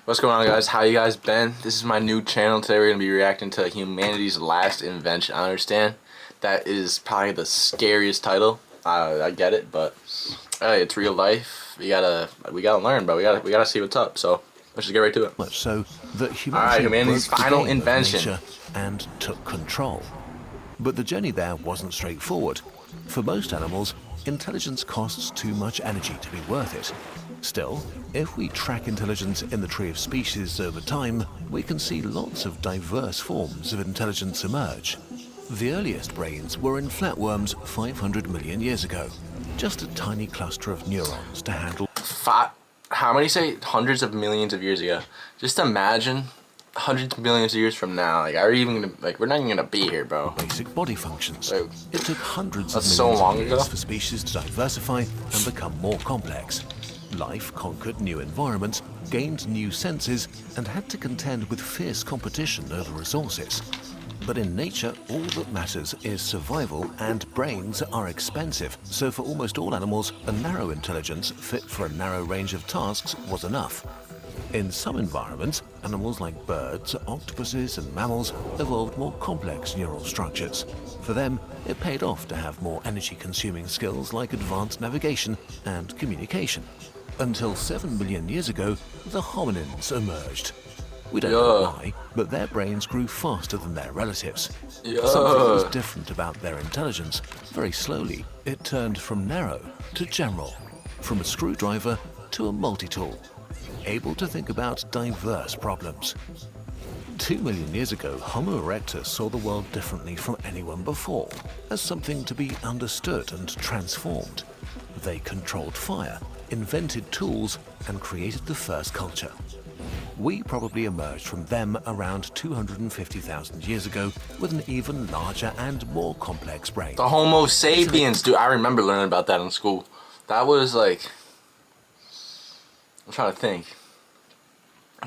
What's going on, guys? How you guys been? This is my new channel. Today we're going to be reacting to Humanities' last invention. I understand that is probably the scariest title. I get it, but hey, it's real life. We gotta learn, bro. We gotta see what's up. So let's just get right to it. Much so that Humanities' final invention and took control. But the journey there wasn't straightforward. For most animals, intelligence costs too much energy to be worth it. Still, if we track intelligence in the tree of species over time, we can see lots of diverse forms of intelligence emerge. The earliest brains were in flatworms 500 million years ago. Just a tiny cluster of neurons to handle... How many say hundreds of millions of years ago? Just imagine hundreds of millions of years from now. Like, are we even gonna, like, we're not even gonna be here, bro. Basic body functions. Like, it took hundreds of so millions long of ago years for species to diversify and become more complex. Life conquered new environments, gained new senses, and had to contend with fierce competition over resources. But in nature, all that matters is survival, and brains are expensive. So for almost all animals, a narrow intelligence fit for a narrow range of tasks was enough. In some environments, animals like birds, octopuses, and mammals evolved more complex neural structures. For them, it paid off to have more energy-consuming skills like advanced navigation and communication. Until 7 billion years ago, the hominins emerged. We don't know why, but their brains grew faster than their relatives. Something was different about their intelligence. Very slowly, it turned from narrow to general, from a screwdriver to a multi-tool, able to think about diverse problems. 2 million years ago, Homo erectus saw the world differently from anyone before, as something to be understood and transformed. They controlled fire, invented tools, and created the first culture. We probably emerged from them around 250,000 years ago with an even larger and more complex brain. The Homo sapiens, dude. I remember learning about that in school. That was like, I'm trying to think.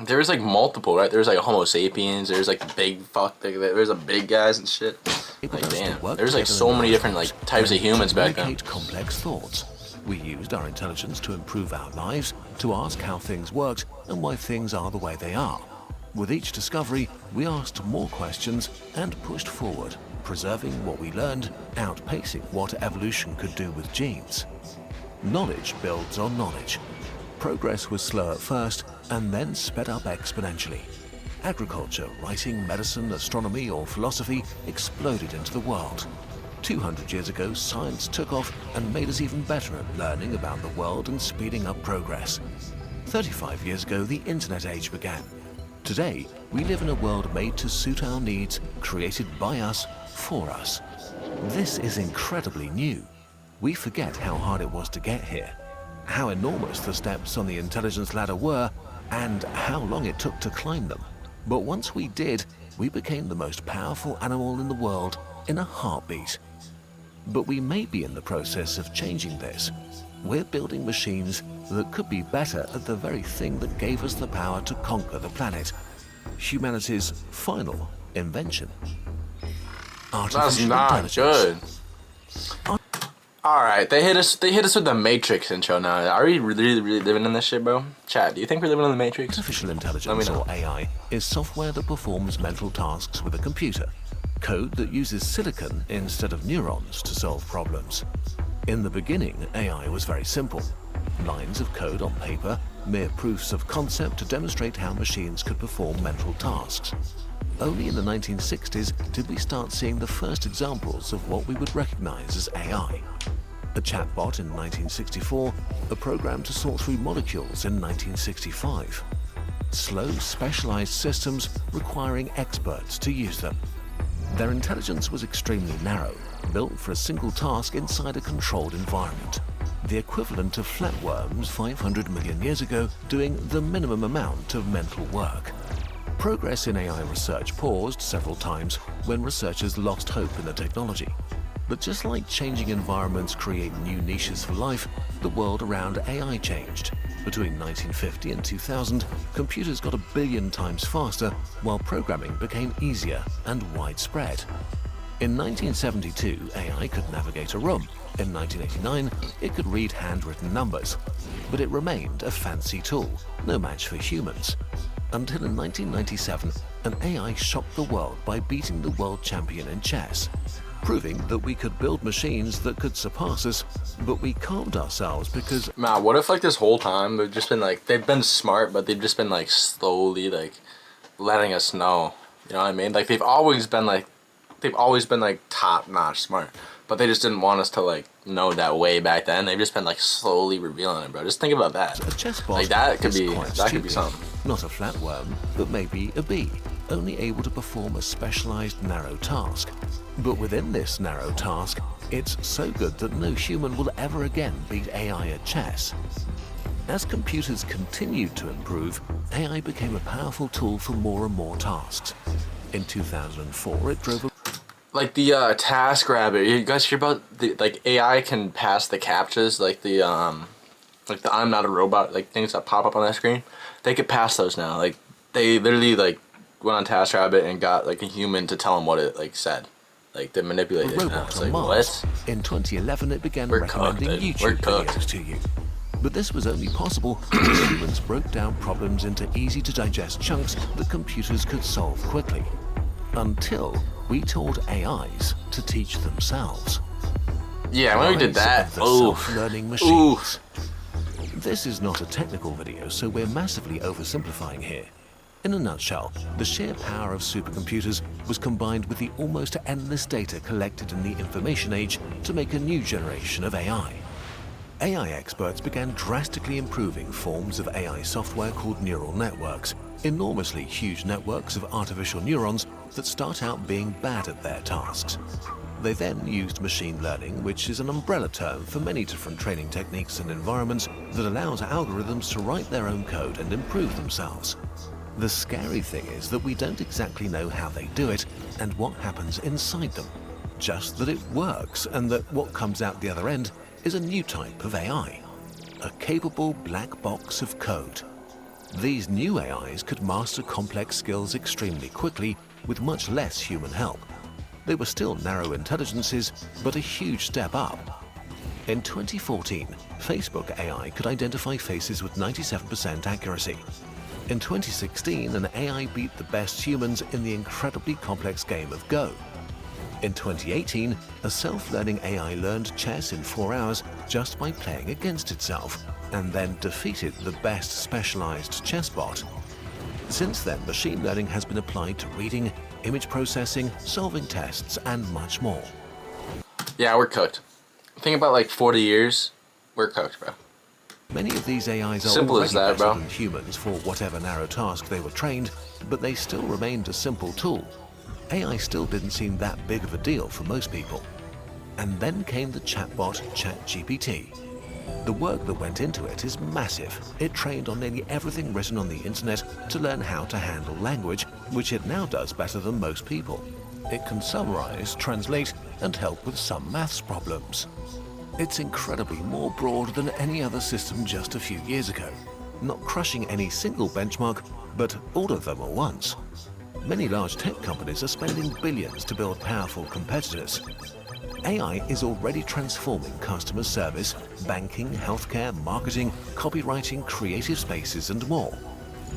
There was like multiple, right? There was like Homo sapiens. There's like big there's a big guys and shit. Like damn, there's like so many different like types of humans back then. Complex thoughts. We used our intelligence to improve our lives, to ask how things worked and why things are the way they are. With each discovery, we asked more questions and pushed forward, preserving what we learned, outpacing what evolution could do with genes. Knowledge builds on knowledge. Progress was slow at first and then sped up exponentially. Agriculture, writing, medicine, astronomy, or philosophy exploded into the world. 200 years ago, science took off and made us even better at learning about the world and speeding up progress. 35 years ago, the internet age began. Today, we live in a world made to suit our needs, created by us, for us. This is incredibly new. We forget how hard it was to get here, how enormous the steps on the intelligence ladder were, and how long it took to climb them. But once we did, we became the most powerful animal in the world in a heartbeat. But we may be in the process of changing this. We're building machines that could be better at the very thing that gave us the power to conquer the planet. Humanity's final invention. Artificial That's not good. Alright, they hit us with the Matrix intro now. Are we really living in this shit, bro? Chat, do you think we're living in the Matrix? Artificial intelligence, or AI, is software that performs mental tasks with a computer. Code that uses silicon instead of neurons to solve problems. In the beginning, AI was very simple. Lines of code on paper, mere proofs of concept to demonstrate how machines could perform mental tasks. Only in the 1960s did we start seeing the first examples of what we would recognize as AI. A chatbot in 1964, a program to sort through molecules in 1965. Slow, specialized systems requiring experts to use them. Their intelligence was extremely narrow, built for a single task inside a controlled environment. The equivalent of flatworms 500 million years ago doing the minimum amount of mental work. Progress in AI research paused several times when researchers lost hope in the technology. But just like changing environments create new niches for life, the world around AI changed. Between 1950 and 2000, computers got 1 billion times faster, while programming became easier and widespread. In 1972, AI could navigate a room. In 1989, it could read handwritten numbers. But it remained a fancy tool, no match for humans. until in 1997, an AI shocked the world by beating the world champion in chess, proving that we could build machines that could surpass us, but we calmed ourselves because... Man, what if like this whole time they've just been like, they've been smart, but they've just been like slowly like letting us know, you know what I mean? Like they've always been like top-notch smart, but they just didn't want us to like know that way back then. They've just been like slowly revealing it, bro. Just think about that. A chess bot like that could is be quite that could be stupid. something. Not a flatworm, but maybe a bee, only able to perform a specialized narrow task. But within this narrow task, it's so good that no human will ever again beat AI at chess. As computers continued to improve, AI became a powerful tool for more and more tasks. In 2004, it drove a... Like the TaskRabbit, you guys hear about the like AI can pass the CAPTCHAs, like the I'm not a robot, like things that pop up on that screen. They could pass those now. Like they literally like went on TaskRabbit and got like a human to tell them what it like said. Like they manipulated it. robot It's on like, Mars. what? In 2011, it began We're recommending cooked, dude. YouTube We're cooked. videos to you. But this was only possible because humans broke down problems into easy-to-digest chunks that computers could solve quickly. Until we taught AIs to teach themselves. Yeah, when we did AIs that, are the oof. self-learning machines. This is not a technical video, so we're massively oversimplifying here. In a nutshell, the sheer power of supercomputers was combined with the almost endless data collected in the information age to make a new generation of AI. AI experts began drastically improving forms of AI software called neural networks, enormously huge networks of artificial neurons that start out being bad at their tasks. They then used machine learning, which is an umbrella term for many different training techniques and environments that allows algorithms to write their own code and improve themselves. The scary thing is that we don't exactly know how they do it and what happens inside them, just that it works and that what comes out the other end is a new type of AI, a capable black box of code. These new AIs could master complex skills extremely quickly with much less human help. They were still narrow intelligences, but a huge step up. In 2014, Facebook AI could identify faces with 97% accuracy. In 2016, an AI beat the best humans in the incredibly complex game of Go. In 2018, a self-learning AI learned chess in 4 hours just by playing against itself, and then defeated the best specialized chess bot. Since then, machine learning has been applied to reading, image processing, solving tests, and much more. Yeah, we're cooked. Think about like 40 years, we're cooked, bro. Many of these AIs are Simple already as that, better bro. than humans for whatever narrow task they were trained, but they still remained a simple tool. AI still didn't seem that big of a deal for most people. And then came the chatbot ChatGPT. The work that went into it is massive. It trained on nearly everything written on the internet to learn how to handle language, which it now does better than most people. It can summarize, translate, and help with some maths problems. It's incredibly more broad than any other system just a few years ago, not crushing any single benchmark, but all of them at once. Many large tech companies are spending billions to build powerful competitors. AI is already transforming customer service, banking, healthcare, marketing, copywriting, creative spaces, and more.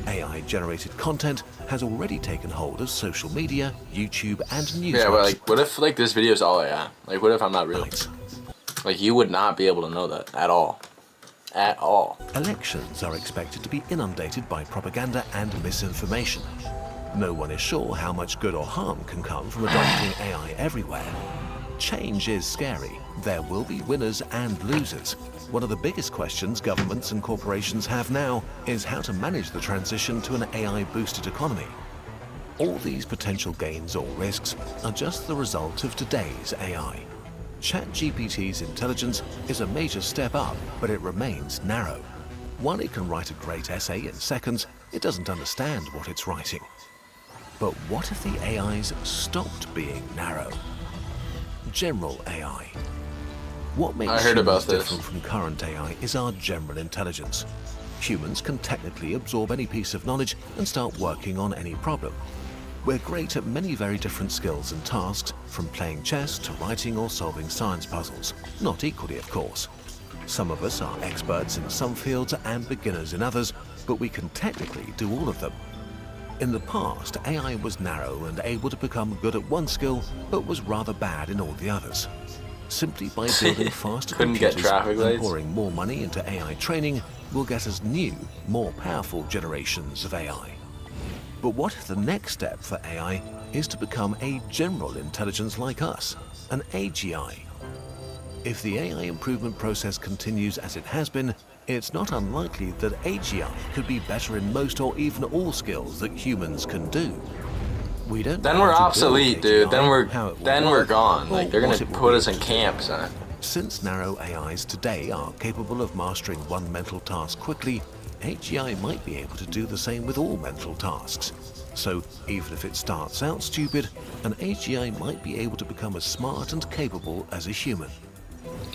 AI-generated content has already taken hold of social media, YouTube, and news. Yeah, but like, what if like this video is all AI? Like, what if I'm not real? Right. Like, you would not be able to know that at all. At all. Elections are expected to be inundated by propaganda and misinformation. No one is sure how much good or harm can come from adopting AI everywhere. Change is scary. There will be winners and losers. One of the biggest questions governments and corporations have now is how to manage the transition to an AI-boosted economy. All these potential gains or risks are just the result of today's AI. ChatGPT's intelligence is a major step up, but it remains narrow. While it can write a great essay in seconds, it doesn't understand what it's writing. But what if the AIs stopped being narrow? General AI. What makes I heard about humans this. different from current AI is our general intelligence. Humans can technically absorb any piece of knowledge and start working on any problem. We're great at many very different skills and tasks, from playing chess to writing or solving science puzzles. Not equally, of course. Some of us are experts in some fields and beginners in others, but we can technically do all of them. In the past, AI was narrow and able to become good at one skill, but was rather bad in all the others. Simply by building faster Couldn't get computers traffic and lights. pouring more money into AI training will get us new, more powerful generations of AI. But what if the next step for AI is to become a general intelligence like us, an AGI? If the AI improvement process continues as it has been, it's not unlikely that AGI could be better in most or even all skills that humans can do. We don't Then know we're how to obsolete, build dude. AGI, how it will Then we're work, gone. or Like, they're what gonna it will put be us in able to do. camp, son. Since narrow AIs today are capable of mastering one mental task quickly, AGI might be able to do the same with all mental tasks. So even if it starts out stupid, an AGI might be able to become as smart and capable as a human.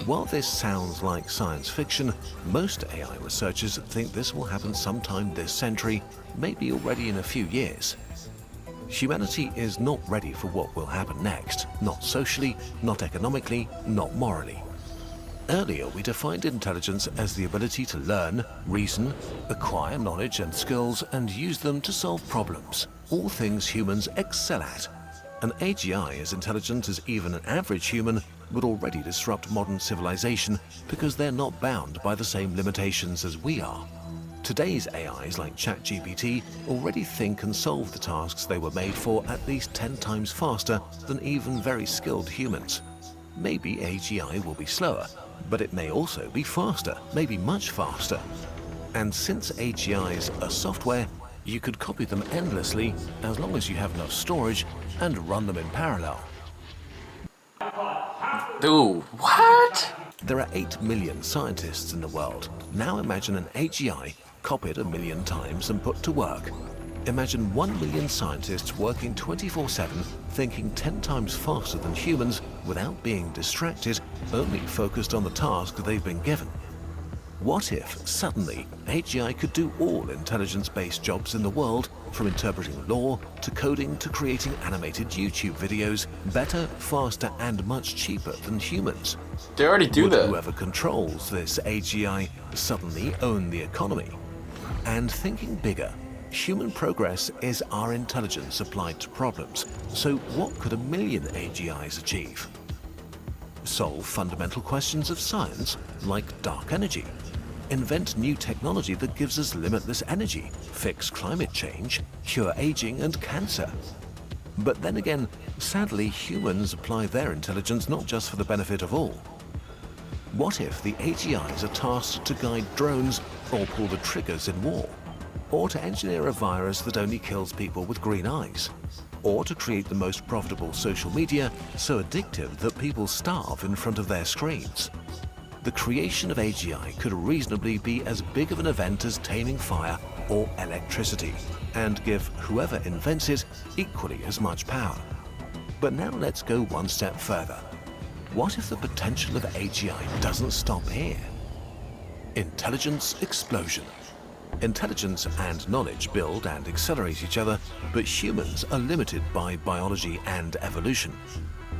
While this sounds like science fiction, most AI researchers think this will happen sometime this century, maybe already in a few years. Humanity is not ready for what will happen next, not socially, not economically, not morally. Earlier, we defined intelligence as the ability to learn, reason, acquire knowledge and skills, and use them to solve problems, all things humans excel at. An AGI as intelligent as even an average human would already disrupt modern civilization because they're not bound by the same limitations as we are. Today's AIs like ChatGPT already think and solve the tasks they were made for at least 10 times faster than even very skilled humans. Maybe AGI will be slower, but it may also be faster, maybe much faster. And since AGIs are software, you could copy them endlessly as long as you have enough storage and run them in parallel. Dude, what? There are 8 million scientists in the world. Now imagine an AGI copied 1 million times and put to work. Imagine 1 million scientists working 24/7, thinking 10 times faster than humans without being distracted, only focused on the task they've been given. What if, suddenly, AGI could do all intelligence-based jobs in the world, from interpreting law, to coding, to creating animated YouTube videos, better, faster, and much cheaper than humans? They already do Would that. whoever controls this AGI suddenly own the economy? And thinking bigger, human progress is our intelligence applied to problems. So what could 1 million AGIs achieve? Solve fundamental questions of science, like dark energy. Invent new technology that gives us limitless energy, fix climate change, cure aging and cancer. But then again, sadly, humans apply their intelligence not just for the benefit of all. What if the AGIs are tasked to guide drones or pull the triggers in war? Or to engineer a virus that only kills people with green eyes? Or to create the most profitable social media so addictive that people starve in front of their screens? The creation of AGI could reasonably be as big of an event as taming fire or electricity, and give whoever invents it equally as much power. But now let's go one step further. What if the potential of AGI doesn't stop here? Intelligence explosion. Intelligence and knowledge build and accelerate each other, but humans are limited by biology and evolution.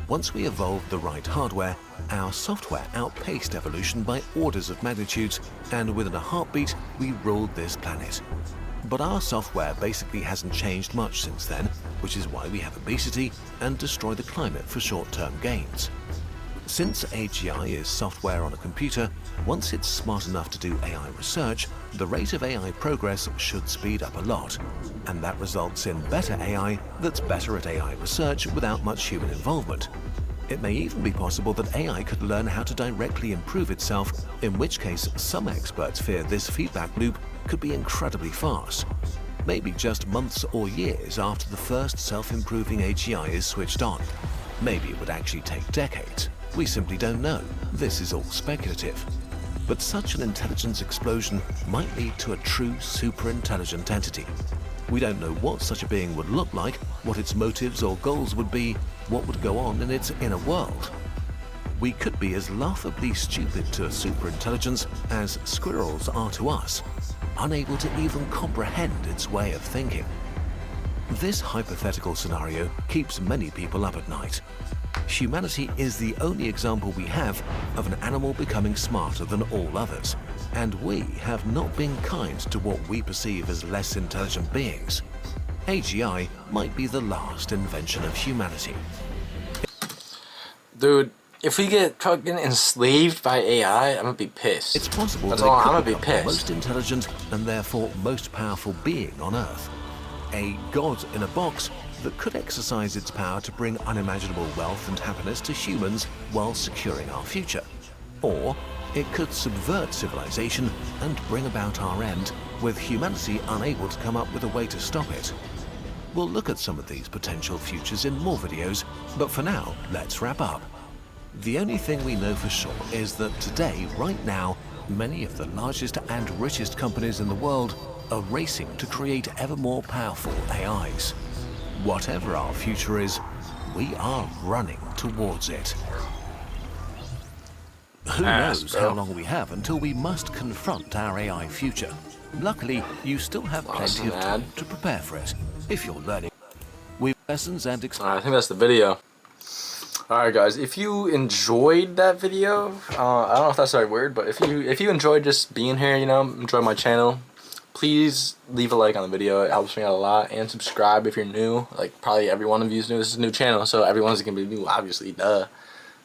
Once we evolved the right hardware, our software outpaced evolution by orders of magnitudes, and within a heartbeat, we ruled this planet. But our software basically hasn't changed much since then, which is why we have obesity and destroy the climate for short-term gains. Since AGI is software on a computer, once it's smart enough to do AI research, the rate of AI progress should speed up a lot. And that results in better AI that's better at AI research without much human involvement. It may even be possible that AI could learn how to directly improve itself, in which case some experts fear this feedback loop could be incredibly fast. Maybe just months or years after the first self-improving AGI is switched on. Maybe it would actually take decades. We simply don't know. This is all speculative. But such an intelligence explosion might lead to a true super-intelligent entity. We don't know what such a being would look like, what its motives or goals would be, what would go on in its inner world. We could be as laughably stupid to a superintelligence as squirrels are to us, unable to even comprehend its way of thinking. This hypothetical scenario keeps many people up at night. Humanity is the only example we have of an animal becoming smarter than all others, and we have not been kind to what we perceive as less intelligent beings. AGI might be the last invention of humanity. Dude, if we get fucking enslaved by AI, I'm gonna be pissed. It's possible That's that all, it I'm could gonna be become the pissed. most intelligent and therefore most powerful being on Earth. A god in a box that could exercise its power to bring unimaginable wealth and happiness to humans while securing our future. Or it could subvert civilization and bring about our end, with humanity unable to come up with a way to stop it. We'll look at some of these potential futures in more videos, but for now, let's wrap up. The only thing we know for sure is that today, right now, many of the largest and richest companies in the world are racing to create ever more powerful AIs. Whatever our future is, we are running towards it. Who knows how long we have until we must confront our AI future. Luckily, you still have plenty of time to prepare for it. If you're learning with lessons and I think that's the video. Alright guys, if you enjoyed that video, I don't know if that's the right word, but if you enjoyed just being here, you know, enjoy my channel, please leave a like on the video. It helps me out a lot. And subscribe if you're new. Like, probably every one of you is new. This is a new channel, so everyone's gonna be new, obviously, duh.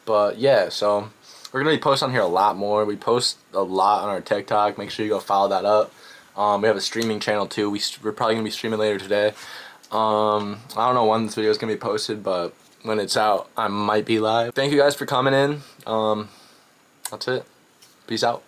But yeah, so we're gonna be posting on here a lot more. We post a lot on our TikTok. Make sure you go follow that up. We have a streaming channel too. We're probably gonna be streaming later today. I don't know when this video is gonna be posted, but when it's out, I might be live. Thank you guys for coming in. That's it. Peace out.